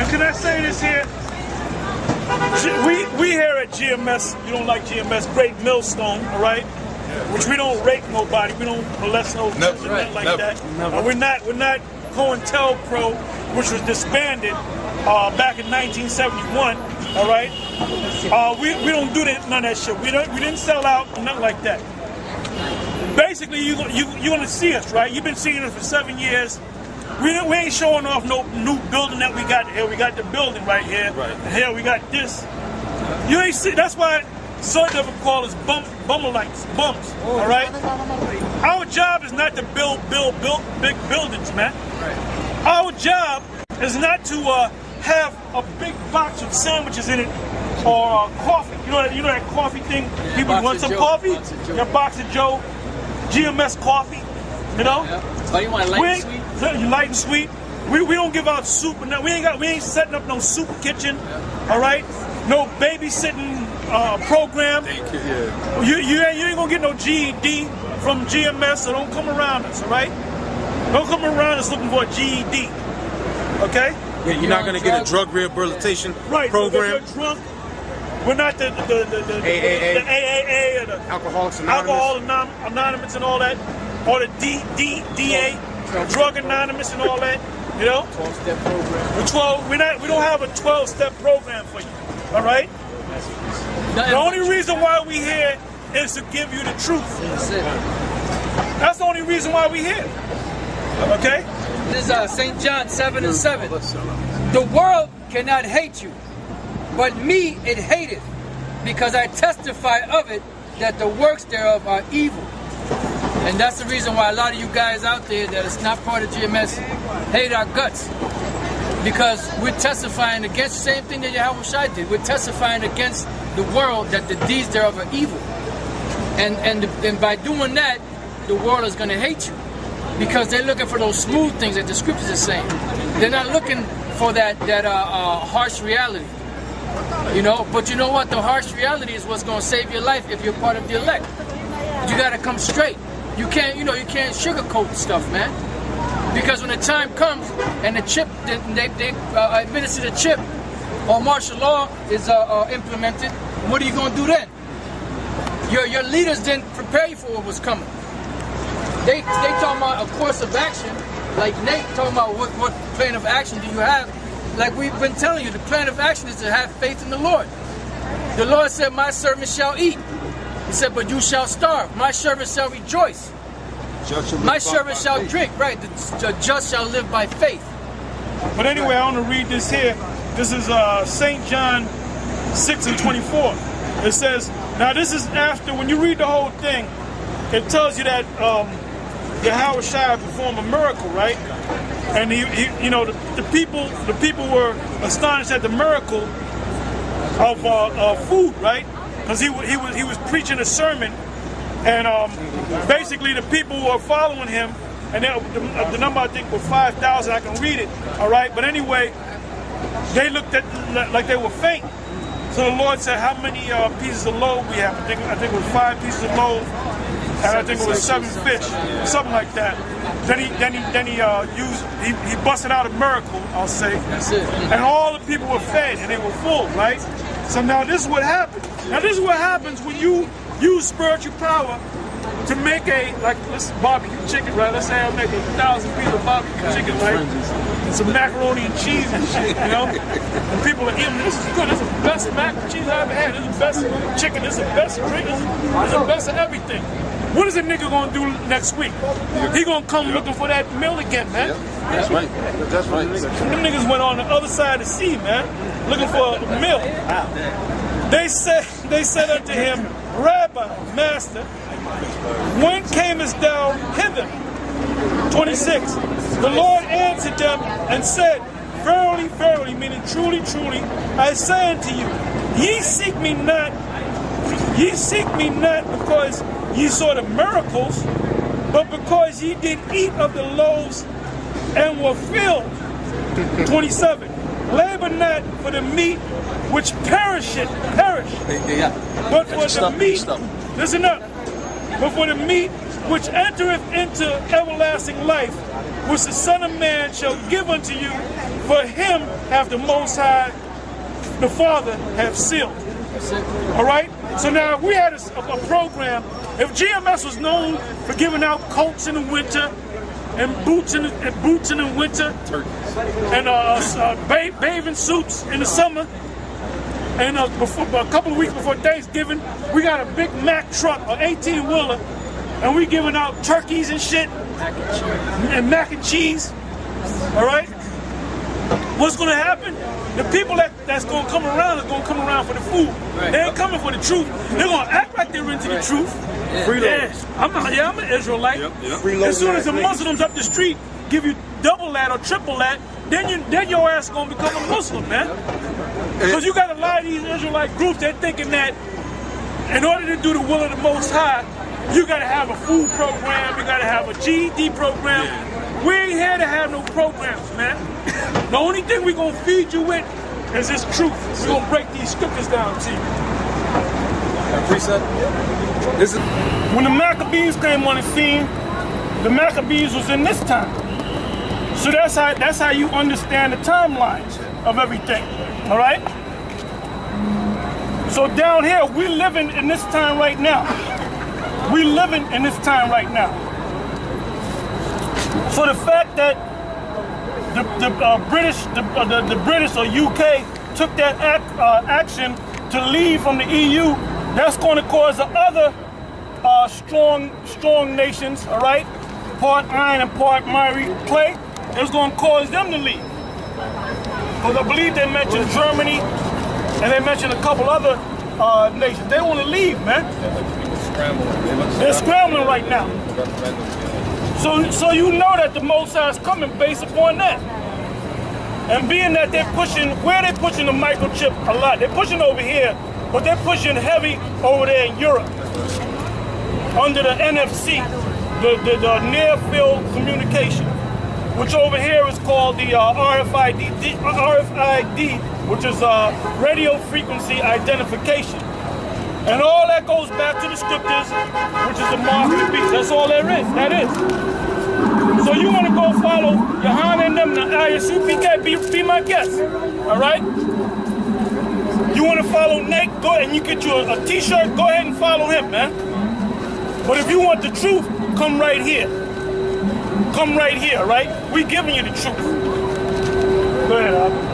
And can I say this here? We here at GMS, you don't like GMS, Great Millstone, all right? Which we don't rape nobody, we don't molest no nothing like that. We're not COINTELPRO, which was disbanded back in 1971. All right, we don't do that, none of that shit. We didn't sell out, nothing like that. Basically, you gonna see us, right? You've been seeing us for 7 years. We ain't showing off no new building that we got here. We got the building right here. Right. And here we got this. You ain't see. That's why some of them call us bummerlights, bums. All right. Our job is not to build big buildings, man. Right. Our job is not to have a big box with sandwiches in it or coffee. You know that coffee thing? People want some coffee? That box of Joe, GMS coffee. You know? Oh, you want light and sweet? You light and sweet. We don't give out soup, and we ain't setting up no soup kitchen. All right? No babysitting program. You ain't gonna get no GED from GMS, so don't come around us. All right? Don't come around us looking for a GED. Okay? Yeah, you're not going to get a drug rehabilitation program. If you're drunk, we're not the AAA or the Alcoholics Alcohol Anonymous and all that, or the DA, Drug Anonymous and all that. You know, 12-step program. We don't have a 12-step program for you. All right. The only reason why we here is to give you the truth. That's the only reason why we here. Okay. This is St. John 7:7. The world cannot hate you, but me it hateth, because I testify of it that the works thereof are evil. And that's the reason why a lot of you guys out there that is not part of GMS hate our guts. Because we're testifying against the same thing that Yahweh Shai did. We're testifying against the world that the deeds thereof are evil. And by doing that, the world is going to hate you. Because they're looking for those smooth things that the scriptures are saying. They're not looking for that harsh reality. You know, but you know what? The harsh reality is what's going to save your life if you're part of the elect. You got to come straight. You can't sugarcoat stuff, man. Because when the time comes and the chip, they administer the chip, or martial law is implemented, what are you going to do then? Your leaders didn't prepare you for what was coming. They talking about a course of action, like Nate talking about what plan of action do you have. Like we've been telling you, the plan of action is to have faith in the Lord. The Lord said, my servant shall eat. He said, but you shall starve. My servant shall rejoice. My servant shall drink. Right, the just shall live by faith. But anyway, I want to read this here. This is St. John 6:24. It says, now this is after, when you read the whole thing, it tells you that Yahweh Shai performed a miracle, right? And the people were astonished at the miracle of food, right? Because he was preaching a sermon, and basically the people were following him, and the number I think was 5,000. I can read it, all right? But anyway, they looked at like they were faint. So the Lord said, how many pieces of loaf we have? I think it was 5 pieces of loaf. And I think it was 7 fish, something like that. Then he busted out a miracle, I'll say. That's it. And all the people were fed and they were full, right? So now this is what happened. Now this is what happens when you use spiritual power to make let's barbecue chicken, right? Let's say I make 1,000 pieces of barbecue chicken, right? And some macaroni and cheese and shit, you know? And people are eating, this is good, this is the best mac and cheese I ever had, this is the best chicken, this is the best drink, this is the best of everything. What is a nigga gonna do next week? He gonna come looking for that meal again, man. That's right. That's right. Them niggas went on the other side of the sea, man, looking for a meal. They said unto him, Rabbi, Master, when camest thou hither? 26. The Lord answered them and said, Verily, verily, meaning truly, truly, I say unto you, ye seek me not because ye saw the miracles, but because ye did eat of the loaves and were filled. 27. Labor not for the meat which perish, but for the meat, listen up, but for the meat which entereth into everlasting life, which the Son of Man shall give unto you, for him have the Most High, the Father, have sealed. All right? So now we had a program. If GMS was known for giving out coats in the winter and boots in the winter and bathing suits in the summer, and before, a couple of weeks before Thanksgiving, we got a Big Mac truck, an 18-wheeler, and we giving out turkeys and shit, mac and cheese. All right? What's going to happen? The people that's going to come around are going to come around for the food. Right. They ain't coming for the truth. They're going to act like they're into the truth. Yeah. I'm an Israelite. Yep. As soon as the Muslims up the street give you double that or triple that, then your ass is going to become a Muslim, man. Because you got a lot of these Israelite groups, they're thinking that in order to do the will of the Most High, you got to have a food program, you got to have a GED program. Yeah. We ain't here to have no programs, man. The only thing we're going to feed you with is this truth. We're going to break these scriptures down to you. When the Maccabees came on the scene, the Maccabees was in this time. So that's how you understand the timelines of everything, all right? So down here, we're living in this time right now. We're living in this time right now. So the fact that the British or UK took that action to leave from the EU, that's going to cause the other strong nations, all right, part iron and part miry clay, it's going to cause them to leave. Because I believe they mentioned Germany and they mentioned a couple other nations. They want to leave, man. They're scrambling right now. So you know that the Most High is coming based upon that. And being that they're pushing, where they're pushing the microchip a lot. They're pushing over here, but they're pushing heavy over there in Europe. Under the NFC, the near field communication, which over here is called the RFID, which is radio frequency identification. And all that goes back to the scriptures, which is the mark of the beast. That's all there is. That is. So you want to go follow Yohana and them, the ISUPK, be my guest. All right? You want to follow Nate, go ahead and you get you a t-shirt, go ahead and follow him, man. But if you want the truth, come right here. Come right here, right? We giving you the truth. Go ahead, Al.